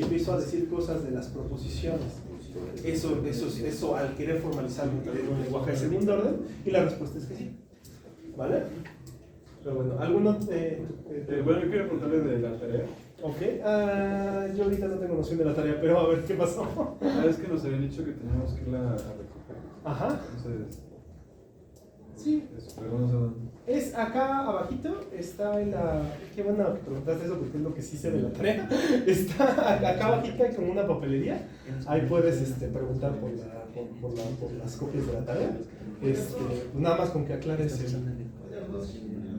empiezo a decir cosas de las proposiciones, eso al querer formalizarlo en un lenguaje de segundo orden, y la respuesta es que sí, ¿vale? Pero bueno, ¿alguno? Bueno, yo quiero preguntarle de la tarea. Ok, yo ahorita no tengo noción de la tarea, pero a ver qué pasó. Es que nos habían dicho que teníamos que irla a recoger. Ajá. Entonces, sí. Pero no sé dónde. Es acá abajito, está en la... Qué bueno que preguntaste eso porque es lo que sí sé de la tarea. Está acá abajito, hay como una papelería. Ahí puedes preguntar por las copias de la tarea. Nada más con que aclares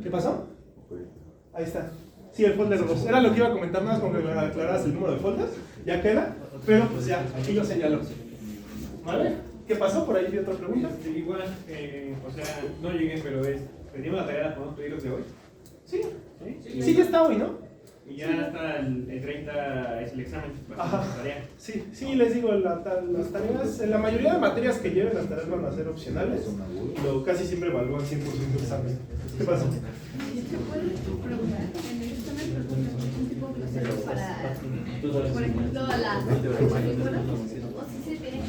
¿Qué pasó? Ahí está. Sí, el folder 2. Era lo que iba a comentar más con que me aclararas el número de folders. Ya queda. Pero pues ya, aquí lo señaló. ¿Vale? ¿Qué pasó? Por ahí vi otra pregunta. Igual, o sea, no llegué, pero pedimos la tarea, ¿podemos pedirlos de hoy? Sí. Sí, ya está hoy, ¿no? Y ya hasta el 30 es el examen, va a ser la tarea. Sí, sí, les digo, las tareas, en la mayoría de materias que lleven las tareas van a ser opcionales. Pero casi siempre evalúan 100% el examen. ¿Qué pasó? ¿Se puede preguntar en el examen un tipo de glossario para, por ejemplo, las películas? ¿O si se tiene que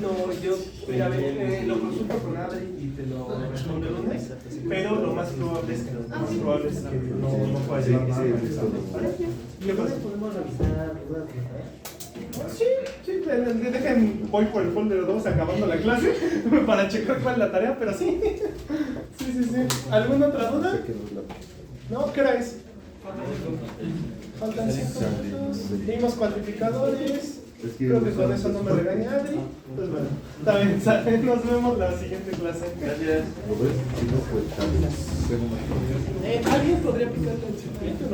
No, yo mira, lo consulto con Adri y te lo respondo el lunes, pero lo más probable es que no pueda llevar nada al examen. ¿Vale? ¿Qué pasa? ¿Podemos revisar dudas de la tarea? Sí, dejen, voy por el folder 2 acabando la clase para checar cuál es la tarea, pero sí. Sí. ¿Alguna otra duda? No, ¿qué hora es? Faltan 5 minutos. Dimos cuantificadores. Creo que con eso no me regaña Adri. Pues bueno, está bien, sale. Nos vemos la siguiente clase. Gracias. ¿Lo ves? Si no, pues, tengo más. ¿Alguien podría aplicarle el circuito?